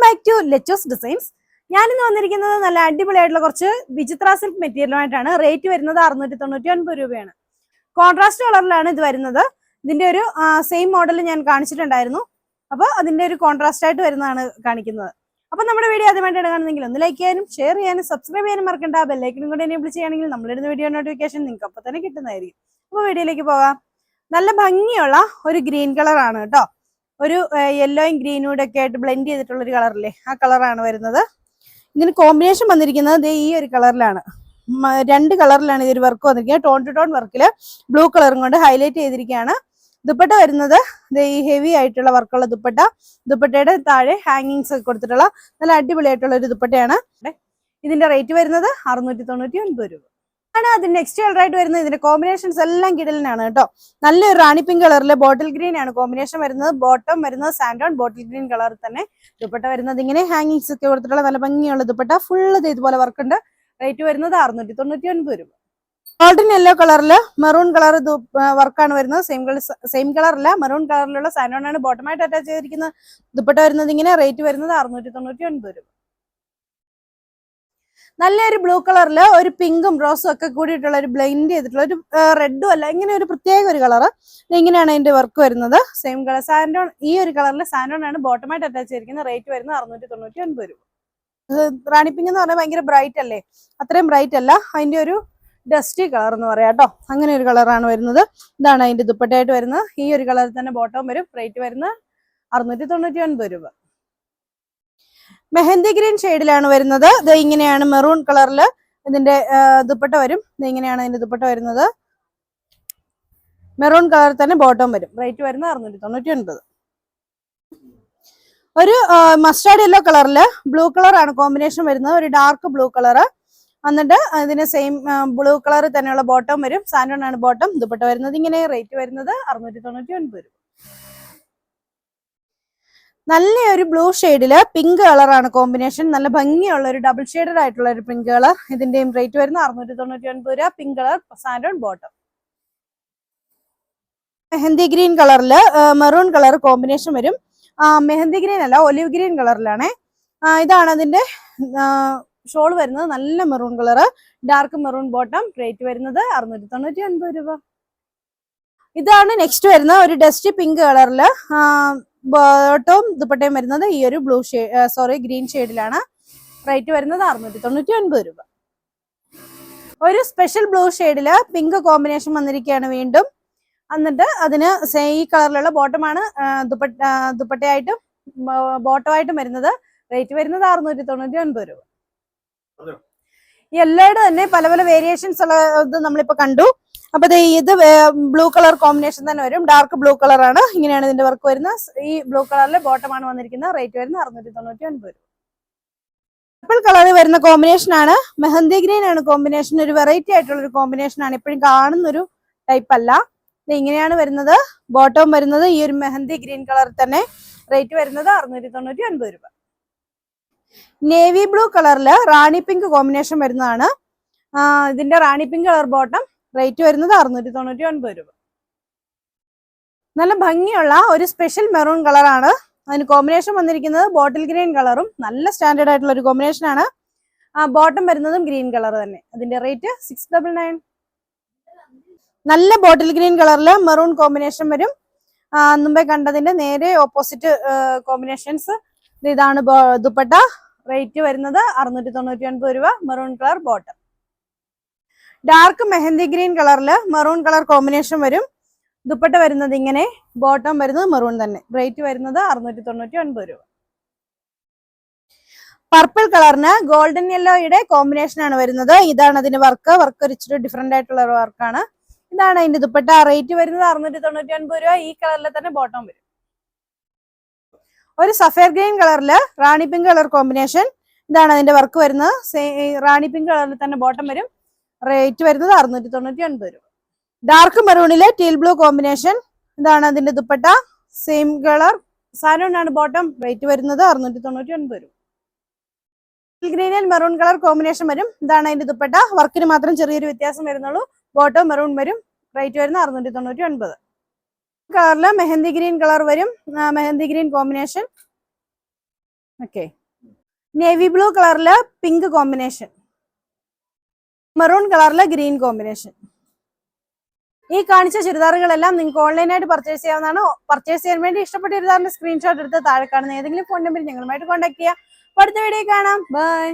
Back to ലെച്ചോസ് designs. ഞാനിന്ന് വന്നിരിക്കുന്നത് നല്ല അടിപൊളിയായിട്ടുള്ള കുറച്ച് വിചിത്ര സിൽക്ക് മെറ്റീരിയലുമായിട്ടാണ്. റേറ്റ് വരുന്നത് 699 രൂപയാണ്. കോൺട്രാസ്റ്റ് കളറിലാണ് ഇത് വരുന്നത്. ഇതിന്റെ ഒരു സെയിം മോഡൽ ഞാൻ കാണിച്ചിട്ടുണ്ടായിരുന്നു. അപ്പോൾ അതിന്റെ ഒരു കോൺട്രാസ്റ്റ് ആയിട്ട് വരുന്നതാണ് കാണിക്കുന്നത്. അപ്പോൾ നമ്മുടെ വീഡിയോ ആദ്യമായിട്ടാണ് കാണുന്നെങ്കിൽ ഒന്ന് ലൈക്ക് ചെയ്യാനും ഷെയർ ചെയ്യാനും സബ്സ്ക്രൈബ് ചെയ്യാനും മറക്കണ്ട. ബെല്ലൈക്കനും കൂടെ എനേബിൾ ചെയ്യുകയാണെങ്കിൽ നമ്മളിടുന്ന വീഡിയോ നോട്ടിഫിക്കേഷൻ നിങ്ങൾക്ക് അപ്പോൾ തന്നെ കിട്ടുന്നതായിരിക്കും. അപ്പോൾ വീഡിയോയിലേക്ക് പോകാം. നല്ല ഭംഗിയുള്ള ഒരു ഗ്രീൻ കളറാണ് കേട്ടോ. ഒരു യെല്ലോയും ഗ്രീനും ഒക്കെ ആയിട്ട് ബ്ലെൻഡ് ചെയ്തിട്ടുള്ള ഒരു കളറില്ലേ, ആ കളറാണ് വരുന്നത്. ഇതിന് കോമ്പിനേഷൻ വന്നിരിക്കുന്നത് ഈ ഒരു കളറിലാണ്. രണ്ട് കളറിലാണ് ഇതൊരു വർക്ക് വന്നിരിക്കുന്നത്. ടോൺ ടു ടോൺ വർക്കിൽ ബ്ലൂ കളറും കൊണ്ട് ഹൈലൈറ്റ് ചെയ്തിരിക്കുകയാണ്. ദുപ്പട്ട വരുന്നത് ഈ ഹെവി ആയിട്ടുള്ള വർക്കുള്ള ദുപ്പട്ടയുടെ താഴെ ഹാങ്ങിങ്സ് ഒക്കെ കൊടുത്തിട്ടുള്ള നല്ല അടിപൊളിയായിട്ടുള്ള ഒരു ദുപ്പട്ടയാണ്. ഇതിന്റെ റേറ്റ് വരുന്നത് 699 രൂപ ആണ്. അതിന്റെ നെക്സ്റ്റ് കളറായിട്ട് വരുന്നത് ഇതിന്റെ കോമ്പിനേഷൻസ് എല്ലാം കിടലിനാണ് കേട്ടോ. നല്ലൊരു റാണി പിങ്ക് കളറിൽ ബോട്ടിൽ ഗ്രീൻ ആണ് കോമ്പിനേഷൻ വരുന്നത്. ബോട്ടം വരുന്നത് സാൻഡോൺ ബോട്ടിൽ ഗ്രീൻ കളറിൽ തന്നെ. ദുപ്പട്ട വരുന്നത് ഇങ്ങനെ ഹാങ്ങിങ്സ് ഒക്കെ കൊടുത്തിട്ടുള്ള നല്ല ഭംഗിയുള്ള ദുപ്പട്ട. ഫുള്ള് ഇതുപോലെ വർക്ക് ഉണ്ട്. റേറ്റ് വരുന്നത് 699 രൂപ. ഗോൾഡൻ യെല്ലോ കളറിൽ മെറൂൺ കളർ വർക്കാണ് വരുന്നത്. സെയിം കളറല്ല, മെറൂൺ കളറിലുള്ള സാൻഡോൺ ആണ് ബോട്ടമായിട്ട് അറ്റാച്ച് ചെയ്തിരിക്കുന്നത്. ദുപ്പട്ട വരുന്നത് ഇങ്ങനെ. റേറ്റ് വരുന്നത് 699 രൂപ. നല്ലൊരു ബ്ലൂ കളറിൽ ഒരു പിങ്കും റോസും ഒക്കെ കൂടിയിട്ടുള്ള ഒരു ബ്ലെൻഡ് ചെയ്തിട്ടുള്ള ഒരു റെഡും അല്ല, ഇങ്ങനെ ഒരു പ്രത്യേക ഒരു കളറ്. ഇങ്ങനെയാണ് അതിന്റെ വർക്ക് വരുന്നത്. സെയിം കളർ സാൻഡോൺ. ഈ ഒരു കളറിൽ സാൻഡോൺ ആണ് ബോട്ടമായിട്ട് അറ്റാച്ച് ചെയ്തിരിക്കുന്നത്. റേറ്റ് വരുന്നത് 699 രൂപ. റാണി പിങ്ക് എന്ന് പറഞ്ഞാൽ ഭയങ്കര ബ്രൈറ്റ് അല്ലേ, അത്രയും ബ്രൈറ്റ് അല്ല, അതിന്റെ ഒരു ഡസ്റ്റി കളർ എന്ന് പറയാം കേട്ടോ. അങ്ങനെ ഒരു കളറാണ് വരുന്നത്. ഇതാണ് അതിന്റെ ദുപ്പട്ടയായിട്ട് വരുന്നത്. ഈ ഒരു കളറിൽ തന്നെ ബോട്ടം വരും. റേറ്റ് വരുന്നത് 699 രൂപ. മെഹന്തി ഗ്രീൻ ഷെയ്ഡിലാണ് വരുന്നത്. ഇത് ഇങ്ങനെയാണ് മെറൂൺ കളറിൽ ഇതിന്റെ ദുപ്പട്ട വരും. ഇത് ഇങ്ങനെയാണ് ഇതിന്റെ ദുപ്പട്ട വരുന്നത്. മെറൂൺ കളറിൽ തന്നെ ബോട്ടം വരും. റേറ്റ് വരുന്നത് 699. ഒരു മസ്റ്റാർഡ് യെല്ലോ കളറിൽ ബ്ലൂ കളറാണ് കോമ്പിനേഷൻ വരുന്നത്. ഒരു ഡാർക്ക് ബ്ലൂ കളറ്. എന്നിട്ട് ഇതിന് സെയിം ബ്ലൂ കളറിൽ തന്നെയുള്ള ബോട്ടം വരും. സാൻഡോൺ ആണ് ബോട്ടം. ദുപ്പട്ട വരുന്നത് ഇങ്ങനെ. റേറ്റ് വരുന്നത് 699 രൂപ. നല്ലൊരു ബ്ലൂ ഷെയ്ഡില് പിങ്ക് കളറാണ് കോമ്പിനേഷൻ. നല്ല ഭംഗിയുള്ള ഒരു ഡബിൾ ഷെയ്ഡഡ് ആയിട്ടുള്ള ഒരു പിങ്ക് കളർ. ഇതിന്റെയും റേറ്റ് വരുന്നത് 699 രൂപ. പിങ്ക് കളർ സാൻഡോൺ ബോട്ടം. മെഹന്തി ഗ്രീൻ കളറില് മെറൂൺ കളർ കോമ്പിനേഷൻ വരും. മെഹന്തി ഗ്രീൻ അല്ല, ഒലിവ് ഗ്രീൻ കളറിലാണ്. ഇതാണ് അതിന്റെ ഷോൾ വരുന്നത്. നല്ല maroon colour, dark maroon bottom. Rate വരുന്നത് 699 രൂപ. ഇതാണ് നെക്സ്റ്റ് വരുന്ന ഒരു ഡസ്റ്റി പിങ്ക് കളറില് ബോട്ടവും ദുപ്പട്ടയും വരുന്നത് ഈ ഒരു ഗ്രീൻ ഷെയ്ഡിലാണ്. റേറ്റ് വരുന്നത് 699 രൂപ. ഒരു സ്പെഷ്യൽ ബ്ലൂ ഷെയ്ഡില് പിങ്ക് കോമ്പിനേഷൻ വന്നിരിക്കുകയാണ് വീണ്ടും. എന്നിട്ട് അതിന് ഈ കളറിലുള്ള ബോട്ടമാണ് ദുപ്പട്ടയായിട്ടും ബോട്ടമായിട്ടും വരുന്നത്. റേറ്റ് വരുന്നത് 699 രൂപ. യെല്ലോയുടെ തന്നെ പല പല വേരിയേഷൻസ് ഉള്ള ഇത് നമ്മളിപ്പോ കണ്ടു. അപ്പൊ ഇത് ബ്ലൂ കളർ കോമ്പിനേഷൻ തന്നെ വരും. ഡാർക്ക് ബ്ലൂ കളറാണ്. ഇങ്ങനെയാണ് ഇതിന്റെ വർക്ക് വരുന്നത്. ഈ ബ്ലൂ കളറിലെ ബോട്ടമാണ് വന്നിരിക്കുന്നത്. റേറ്റ് വരുന്നത് 699 രൂപ. പർപ്പിൾ കളറിൽ വരുന്ന കോമ്പിനേഷൻ ആണ്. മെഹന്തി ഗ്രീൻ ആണ് കോമ്പിനേഷൻ. ഒരു വെറൈറ്റി ആയിട്ടുള്ള ഒരു കോമ്പിനേഷൻ ആണ്. എപ്പോഴും കാണുന്നൊരു ടൈപ്പ് അല്ല. ഇത് ഇങ്ങനെയാണ് വരുന്നത്. ബോട്ടം വരുന്നത് ഈ ഒരു മെഹന്തി ഗ്രീൻ കളറിൽ തന്നെ. റേറ്റ് വരുന്നത് 699 രൂപ. നേവി ബ്ലൂ കളറിൽ റാണി പിങ്ക് കോമ്പിനേഷൻ വരുന്നതാണ്. ഇതിന്റെ റാണി പിങ്ക് കളർ ബോട്ടം. റേറ്റ് വരുന്നത് 699 രൂപ. നല്ല ഭംഗിയുള്ള ഒരു സ്പെഷ്യൽ മെറൂൺ കളറാണ്. അതിന് കോമ്പിനേഷൻ വന്നിരിക്കുന്നത് ബോട്ടിൽ ഗ്രീൻ കളറും. നല്ല സ്റ്റാൻഡേർഡ് ആയിട്ടുള്ള ഒരു കോമ്പിനേഷൻ ആണ്. ബോട്ടം വരുന്നതും ഗ്രീൻ കളർ തന്നെ. അതിന്റെ റേറ്റ് 699. നല്ല ബോട്ടിൽ ഗ്രീൻ കളറിൽ മെറൂൺ കോമ്പിനേഷൻ വരും. മുമ്പേ കണ്ടതിന്റെ നേരെ ഓപ്പോസിറ്റ് കോമ്പിനേഷൻസ്. ഇതാണ് ദുപ്പട്ട. റേറ്റ് വരുന്നത് 699 രൂപ. Maroon colour bottom. Dark mehndi green കളറിൽ മെറൂൺ കളർ കോമ്പിനേഷൻ വരും. ദുപ്പട്ട വരുന്നത് ഇങ്ങനെ. ബോട്ടം വരുന്നത് മെറൂൺ തന്നെ. റേറ്റ് വരുന്നത് 699 രൂപ. പർപ്പിൾ കളറിന് ഗോൾഡൻ യെല്ലോയുടെ കോമ്പിനേഷൻ ആണ് വരുന്നത്. ഇതാണ് അതിന്റെ വർക്ക്. ഒരു ഇച്ചിരി ഡിഫറെന്റ് ആയിട്ടുള്ള വർക്കാണ്. ഇതാണ് അതിന്റെ ദുപ്പട്ട. റേറ്റ് വരുന്നത് 699 രൂപ. ഈ കളറിൽ തന്നെ ബോട്ടം വരും. ഒരു സഫയർ ഗ്രീൻ കളറിൽ റാണി പിങ്ക് കളർ കോമ്പിനേഷൻ. ഇതാണ് അതിന്റെ വർക്ക് വരുന്നത്. റാണി പിങ്ക് കളറിൽ തന്നെ ബോട്ടം വരും. റേറ്റ് വരുന്നത് 699 രൂപ. ഡാർക്ക് മെറൂണിലെ ടീൽ ബ്ലൂ കോമ്പിനേഷൻ. ഇതാണ് അതിന്റെ ദുപ്പട്ട. സെയിം കളർ സാൻഡോൺ ആണ് ബോട്ടം. റേറ്റ് വരുന്നത് 699 രൂപ. ഗ്രീനിൽ മെറൂൺ കളർ കോമ്പിനേഷൻ വരും. ഇതാണ് അതിന്റെ ദുപ്പട്ട. വർക്കിന് മാത്രം ചെറിയൊരു വ്യത്യാസം വരുന്നുള്ളൂ. ബോട്ടം മെറൂൺ വരും. റേറ്റ് വരുന്നത് 699. കളറിൽ മെഹന്തി ഗ്രീൻ കളർ വരും. Mehndi green combination. Okay, navy blue കളറില് പിങ്ക് കോമ്പിനേഷൻ, മെറൂൺ കളറില് ഗ്രീൻ കോമ്പിനേഷൻ. ഈ കാണിച്ച ചുരിദാറുകളെല്ലാം നിങ്ങൾക്ക് ഓൺലൈനായിട്ട് പർച്ചേസ് ചെയ്യാവുന്നതാണ്. പർച്ചേസ് ചെയ്യാൻ വേണ്ടി ഇഷ്ടപ്പെട്ട ചുരിദാറിന്റെ സ്ക്രീൻഷോട്ട് എടുത്ത് താഴെ കാണുന്ന ഏതെങ്കിലും ഫോൺ നമ്പറിൽ ഞങ്ങളുമായിട്ട് കോൺടാക്ട് ചെയ്യുക. അടുത്ത വീഡിയോ കാണാം. ബൈ.